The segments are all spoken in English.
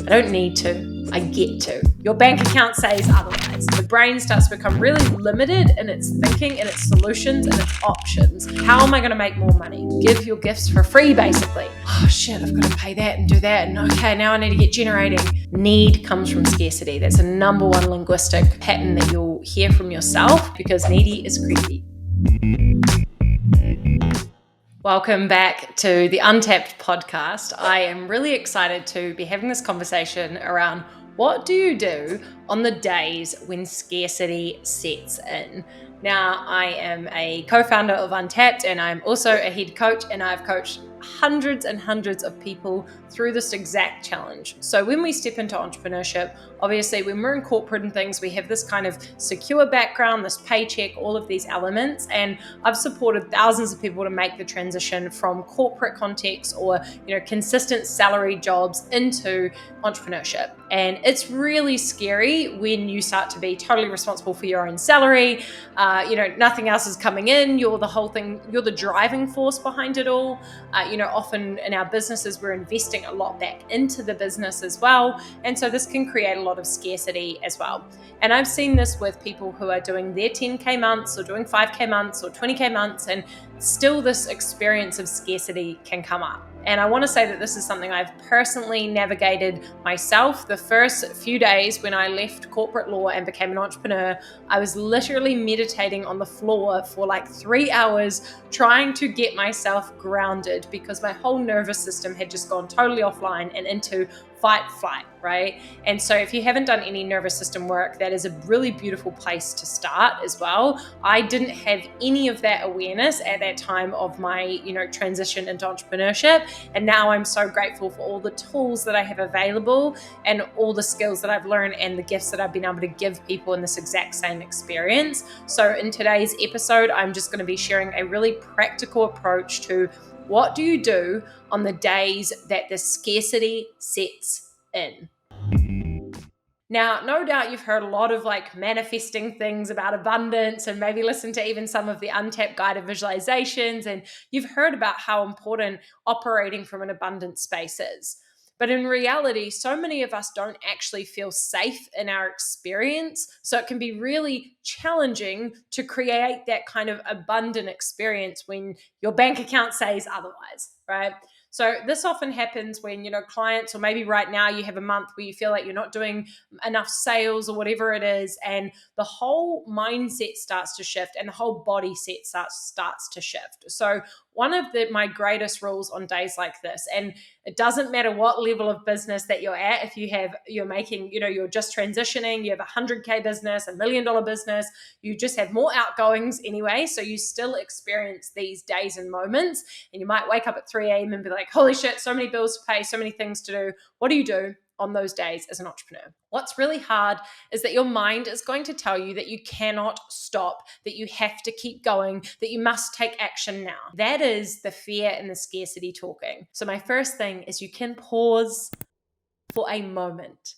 I don't need to, I get to. Your bank account says otherwise. The brain starts to become really limited in its thinking and its solutions and its options. How am I going to make more money? Give your gifts for free, basically. Oh shit, I've got to pay that and do that. And okay, now I need to get generating. Need comes from scarcity. That's a number one linguistic pattern that you'll hear from yourself, because needy is creepy. Welcome back to the Untapped Podcast. I am really excited to be having this conversation around what do you do on the days when scarcity sets in. Now, I am a co-founder of Untapped and I'm also a head coach, and I've coached hundreds and hundreds of people through this exact challenge. So when we step into entrepreneurship, obviously when we're in corporate and things, we have this kind of secure background, this paycheck, all of these elements. And I've supported thousands of people to make the transition from corporate context or, consistent salary jobs into entrepreneurship. And it's really scary when you start to be totally responsible for your own salary. Nothing else is coming in. You're the whole thing. You're the driving force behind it all. Often in our businesses, we're investing a lot back into the business as well. And so this can create a lot of scarcity as well. And I've seen this with people who are doing their 10K months or doing 5K months or 20K months, and still this experience of scarcity can come up. And I want to say that this is something I've personally navigated myself. The first few days when I left corporate law and became an entrepreneur, I was literally meditating on the floor for like 3 hours trying to get myself grounded, because my whole nervous system had just gone totally offline and into fight, flight, right? And so if you haven't done any nervous system work, that is a really beautiful place to start as well. I didn't have any of that awareness at that time of my, transition into entrepreneurship. And now I'm so grateful for all the tools that I have available and all the skills that I've learned and the gifts that I've been able to give people in this exact same experience. So in today's episode, I'm just going to be sharing a really practical approach to what do you do on the days that the scarcity sets in. Now, no doubt you've heard a lot of manifesting things about abundance, and maybe listened to even some of the Untapped guided visualizations, and you've heard about how important operating from an abundant space is. But in reality, so many of us don't actually feel safe in our experience. So it can be really challenging to create that kind of abundant experience when your bank account says otherwise, right? So this often happens when, clients, or maybe right now you have a month where you feel like you're not doing enough sales or whatever it is, and the whole mindset starts to shift and the whole body set starts to shift. So one of my greatest rules on days like this, and it doesn't matter what level of business that you're at, if you're making, you're just transitioning, you have a 100K business, $1 million business, you just have more outgoings anyway. So you still experience these days and moments, and you might wake up at 3 a.m. and be like, holy shit, so many bills to pay, so many things to do. What do you do on those days as an entrepreneur? What's really hard is that your mind is going to tell you that you cannot stop, that you have to keep going, that you must take action now. That is the fear and the scarcity talking. So my first thing is you can pause for a moment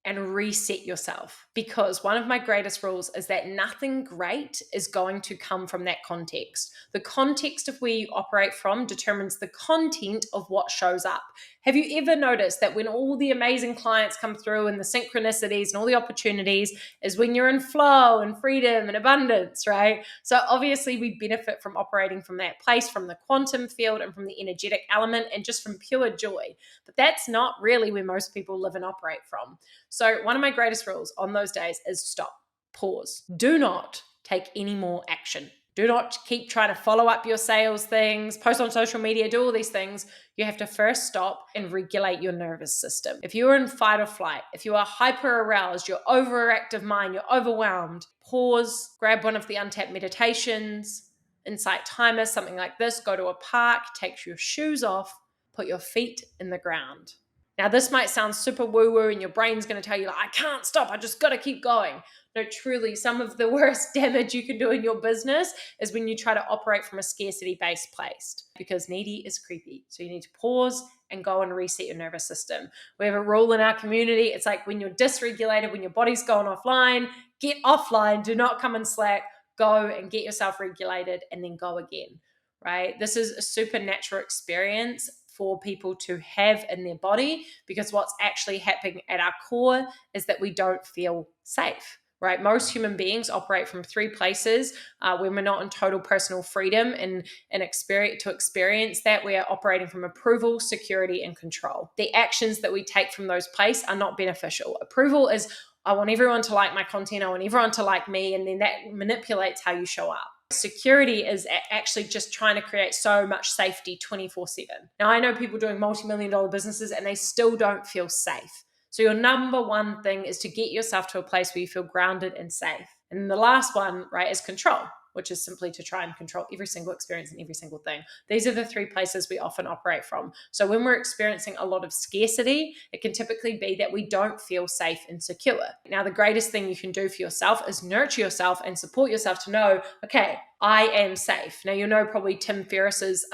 and reset yourself, because one of my greatest rules is that nothing great is going to come from that context. The context of where you operate from determines the content of what shows up. Have you ever noticed that when all the amazing clients come through and the synchronicities and all the opportunities is when you're in flow and freedom and abundance, right? So obviously we benefit from operating from that place, from the quantum field and from the energetic element and just from pure joy. But that's not really where most people live and operate from. So one of my greatest rules on those days is stop, pause. Do not take any more action. Do not keep trying to follow up your sales things, post on social media, do all these things. You have to first stop and regulate your nervous system. If you're in fight or flight, if you are hyper aroused, you're overactive mind, you're overwhelmed, pause, grab one of the Untapped meditations, insight timer, something like this, go to a park, take your shoes off, put your feet in the ground. Now, this might sound super woo-woo and your brain's going to tell you, I can't stop, I just got to keep going. No, truly, some of the worst damage you can do in your business is when you try to operate from a scarcity-based place, because needy is creepy. So you need to pause and go and reset your nervous system. We have a rule in our community. It's like when you're dysregulated, when your body's going offline, get offline, do not come and slack, go and get yourself regulated and then go again, right? This is a supernatural experience for people to have in their body, because what's actually happening at our core is that we don't feel safe. Right? Most human beings operate from three places when we're not in total personal freedom and experience that, we are operating from approval, security, and control. The actions that we take from those places are not beneficial. Approval is, I want everyone to like my content, I want everyone to like me, and then that manipulates how you show up. Security is actually just trying to create so much safety 24/7. Now, I know people doing multi-million-dollar businesses and they still don't feel safe. So your number one thing is to get yourself to a place where you feel grounded and safe. And then the last one, right, is control, which is simply to try and control every single experience and every single thing. These are the three places we often operate from. So when we're experiencing a lot of scarcity, it can typically be that we don't feel safe and secure. Now, the greatest thing you can do for yourself is nurture yourself and support yourself to know, okay, I am safe. Now, you'll know probably Tim Ferriss's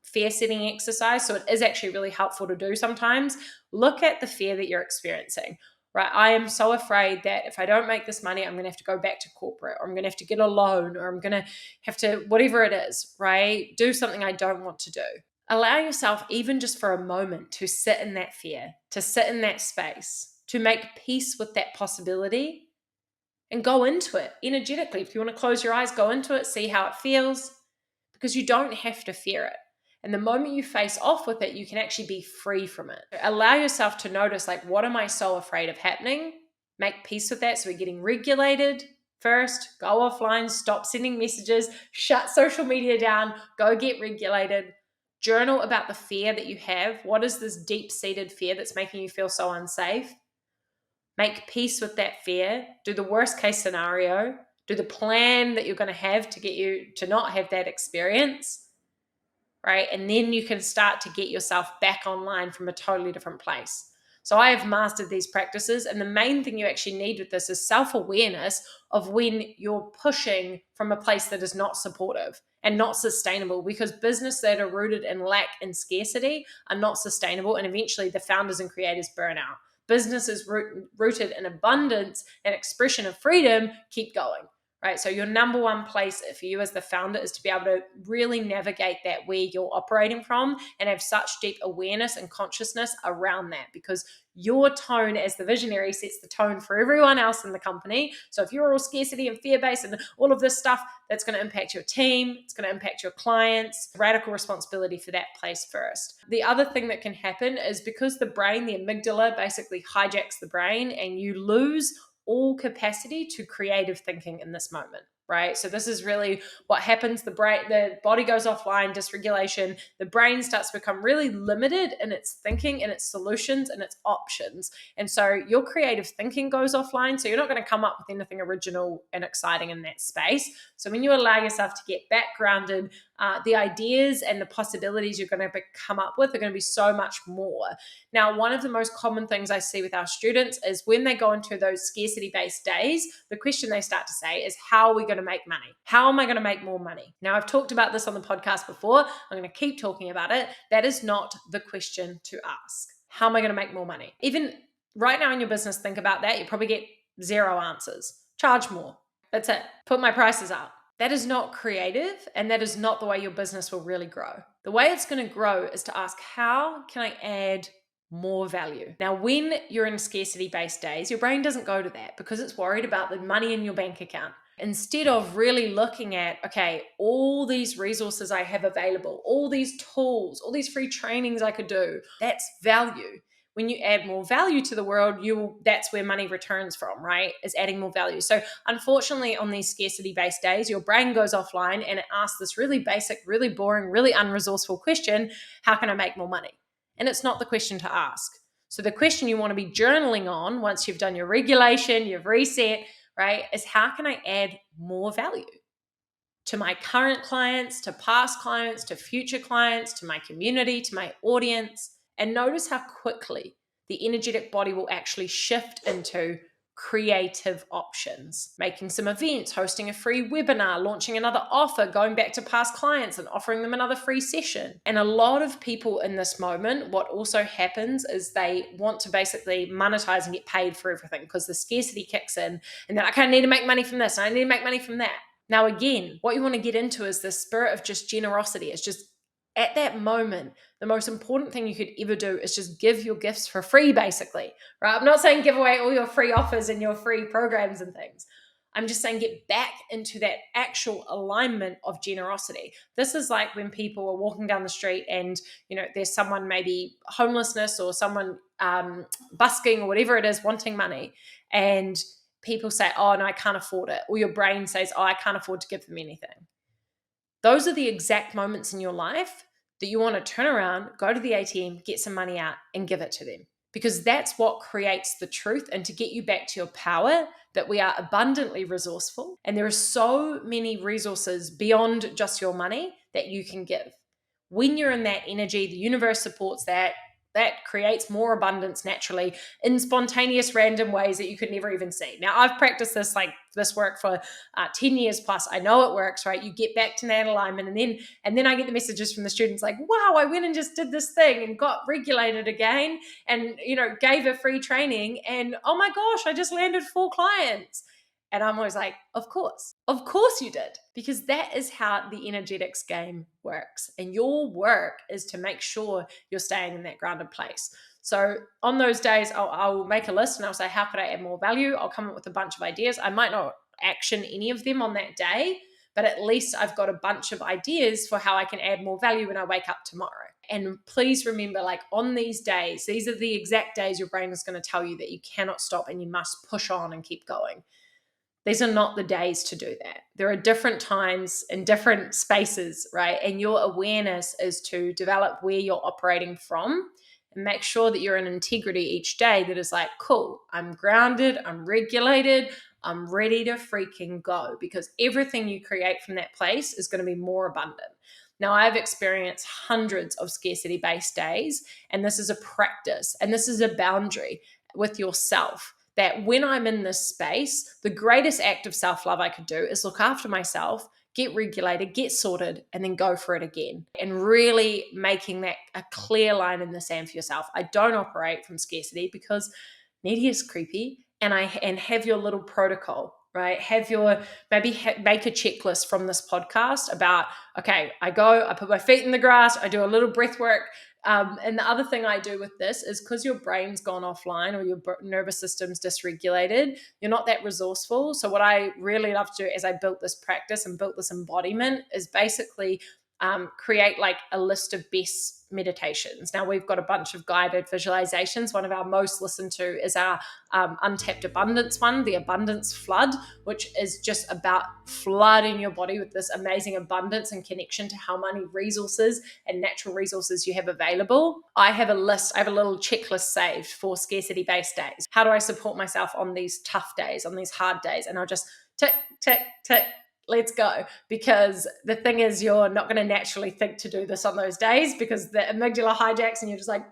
fear setting exercise. So it is actually really helpful to do sometimes. Look at the fear that you're experiencing, right? I am so afraid that if I don't make this money, I'm going to have to go back to corporate, or I'm going to have to get a loan, or I'm going to have to, whatever it is, right? Do something I don't want to do. Allow yourself, even just for a moment, to sit in that fear, to sit in that space, to make peace with that possibility and go into it energetically. If you want to close your eyes, go into it, see how it feels, because you don't have to fear it. And the moment you face off with it, you can actually be free from it. Allow yourself to notice, like, what am I so afraid of happening? Make peace with that. So we're getting regulated first, go offline, stop sending messages, shut social media down, go get regulated. Journal about the fear that you have. What is this deep-seated fear that's making you feel so unsafe? Make peace with that fear. Do the worst case scenario. Do the plan that you're going to have to get you to not have that experience. Right? And then you can start to get yourself back online from a totally different place. So I have mastered these practices. And the main thing you actually need with this is self-awareness of when you're pushing from a place that is not supportive and not sustainable, because business that are rooted in lack and scarcity are not sustainable. And eventually the founders and creators burn out. Businesses rooted in abundance and expression of freedom keep going. Right. So your number one place for you as the founder is to be able to really navigate that where you're operating from and have such deep awareness and consciousness around that, because your tone as the visionary sets the tone for everyone else in the company. So if you're all scarcity and fear-based and all of this stuff, that's going to impact your team. It's going to impact your clients. Radical responsibility for that place first. The other thing that can happen is because the brain, the amygdala, basically hijacks the brain, and you lose all capacity to creative thinking in this moment, right? So this is really what happens. The body goes offline, dysregulation. The brain starts to become really limited in its thinking and its solutions and its options. And so your creative thinking goes offline. So you're not going to come up with anything original and exciting in that space. So when you allow yourself to get back grounded, the ideas and the possibilities you're going to come up with are going to be so much more. Now, one of the most common things I see with our students is when they go into those scarcity-based days, the question they start to say is, how are we going to make money? How am I going to make more money? Now, I've talked about this on the podcast before. I'm going to keep talking about it. That is not the question to ask. How am I going to make more money? Even right now in your business, think about that. You probably get 0 answers. Charge more. That's it. Put my prices up. That is not creative, and that is not the way your business will really grow. The way it's going to grow is to ask, how can I add more value? Now, when you're in scarcity-based days, your brain doesn't go to that because it's worried about the money in your bank account. Instead of really looking at, okay, all these resources I have available, all these tools, all these free trainings I could do, that's value. When you add more value to the world, that's where money returns from, right? Is adding more value. So unfortunately, on these scarcity-based days, your brain goes offline and it asks this really basic, really boring, really unresourceful question: how can I make more money? And it's not the question to ask. So the question you want to be journaling on once you've done your regulation, you've reset, right, is how can I add more value to my current clients, to past clients, to future clients, to my community, to my audience? And notice how quickly the energetic body will actually shift into creative options, making some events, hosting a free webinar, launching another offer, going back to past clients and offering them another free session. And a lot of people in this moment, what also happens is they want to basically monetize and get paid for everything because the scarcity kicks in and they're like, I need to make money from this, and I need to make money from that. Now, again, what you want to get into is the spirit of just generosity. It's just at that moment, the most important thing you could ever do is just give your gifts for free, basically, right? I'm not saying give away all your free offers and your free programs and things. I'm just saying get back into that actual alignment of generosity. This is like when people are walking down the street and, there's someone, maybe homelessness or someone busking or whatever it is, wanting money, and people say, oh, no, I can't afford it. Or your brain says, oh, I can't afford to give them anything. Those are the exact moments in your life that you want to turn around, go to the ATM, get some money out and give it to them. Because that's what creates the truth, and to get you back to your power, that we are abundantly resourceful. And there are so many resources beyond just your money that you can give. When you're in that energy, the universe supports that. That creates more abundance naturally in spontaneous, random ways that you could never even see. Now, I've practiced this work for 10 years plus. I know it works, right? You get back to that alignment, and then I get the messages from the students like, wow, I went and just did this thing and got regulated again, and gave a free training, and oh my gosh, I just landed 4 clients. And I'm always like, of course you did, because that is how the energetics game works. And your work is to make sure you're staying in that grounded place. So on those days, I'll make a list and I'll say, how could I add more value? I'll come up with a bunch of ideas. I might not action any of them on that day, but at least I've got a bunch of ideas for how I can add more value when I wake up tomorrow. And please remember, like, on these days, these are the exact days your brain is going to tell you that you cannot stop and you must push on and keep going. These are not the days to do that. There are different times and different spaces, right? And your awareness is to develop where you're operating from and make sure that you're in integrity each day that is like, cool, I'm grounded, I'm regulated, I'm ready to freaking go, because everything you create from that place is going to be more abundant. Now, I've experienced hundreds of scarcity-based days, and this is a practice, and this is a boundary with yourself. That when I'm in this space, the greatest act of self-love I could do is look after myself, get regulated, get sorted, and then go for it again. And really making that a clear line in the sand for yourself. I don't operate from scarcity because needy is creepy, and have your little protocol, right? Make a checklist from this podcast about, okay, I put my feet in the grass, I do a little breath work. And the other thing I do with this is, because your brain's gone offline or your nervous system's dysregulated, you're not that resourceful. So what I really love to do as I built this practice and built this embodiment is basically create like a list of best meditations. Now, we've got a bunch of guided visualizations. One of our most listened to is our Untapped Abundance one, the Abundance Flood, which is just about flooding your body with this amazing abundance and connection to how many resources and natural resources you have available. I have a little checklist saved for scarcity-based days. How do I support myself on these tough days, on these hard days? And I'll just tick, tick, tick, let's go. Because the thing is, you're not going to naturally think to do this on those days, because the amygdala hijacks and you're just like,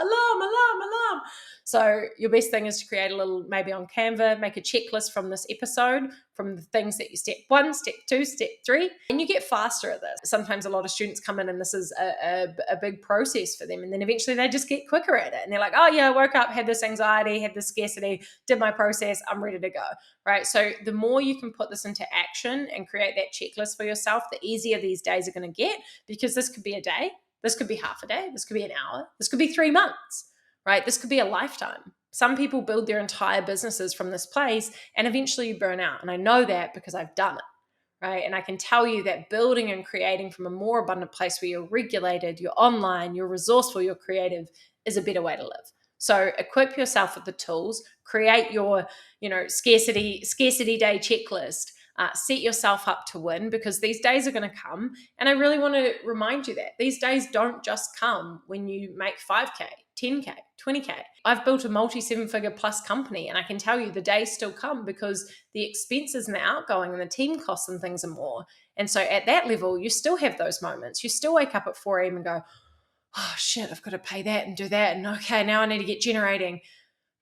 alarm. So your best thing is to create a little, maybe on Canva, make a checklist from this episode, from the things that you step 1, step 2, step 3, and you get faster at this. Sometimes a lot of students come in and this is a big process for them, and then eventually they just get quicker at it, and they're like, oh yeah, I woke up, had this anxiety, had this scarcity, did my process, I'm ready to go, right? So the more you can put this into action and create that checklist for yourself, the easier these days are going to get, because this could be a day, this could be half a day, this could be an hour, this could be 3 months, right? This could be a lifetime. Some people build their entire businesses from this place, and eventually you burn out. And I know that because I've done it, right? And I can tell you that building and creating from a more abundant place where you're regulated, you're online, you're resourceful, you're creative is a better way to live. So equip yourself with the tools, create your, scarcity day checklist. Set yourself up to win, because these days are going to come. And I really want to remind you that these days don't just come when you make 5K, 10K, 20K. I've built a multi-7-figure plus company, and I can tell you the days still come, because the expenses and the outgoing and the team costs and things are more. And so at that level, you still have those moments. You still wake up at 4 a.m. and go, oh shit, I've got to pay that and do that. And okay, now I need to get generating.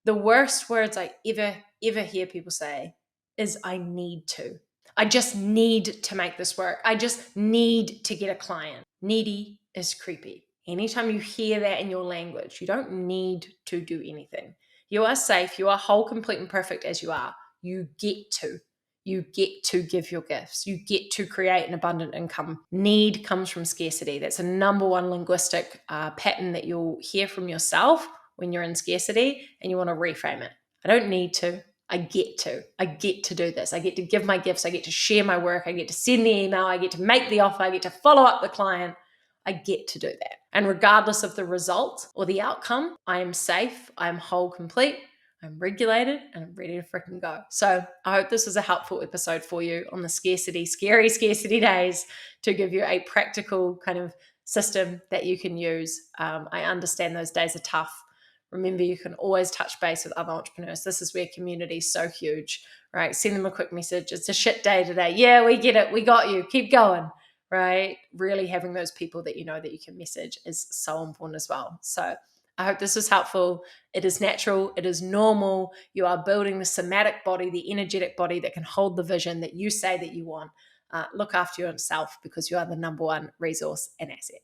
The worst words I ever hear people say is, I need to. I just need to make this work. I just need to get a client. Needy is creepy. Anytime you hear that in your language, you don't need to do anything. You are safe. You are whole, complete, and perfect as you are. You get to. You get to give your gifts. You get to create an abundant income. Need comes from scarcity. That's a number one linguistic pattern that you'll hear from yourself when you're in scarcity and you want to reframe it. I don't need to. I get to. I get to do this. I get to give my gifts. I get to share my work. I get to send the email. I get to make the offer. I get to follow up the client. I get to do that. And regardless of the result or the outcome, I am safe. I am whole, complete. I'm regulated and I'm ready to freaking go. So I hope this was a helpful episode for you on the scary scarcity days to give you a practical kind of system that you can use. I understand those days are tough. Remember, you can always touch base with other entrepreneurs. This is where community is so huge, right? Send them a quick message. It's a shit day today. Yeah, we get it. We got you. Keep going, right? Really having those people that you know that you can message is so important as well. So I hope this was helpful. It is natural. It is normal. You are building the somatic body, the energetic body that can hold the vision that you say that you want. Look after yourself because you are the number one resource and asset.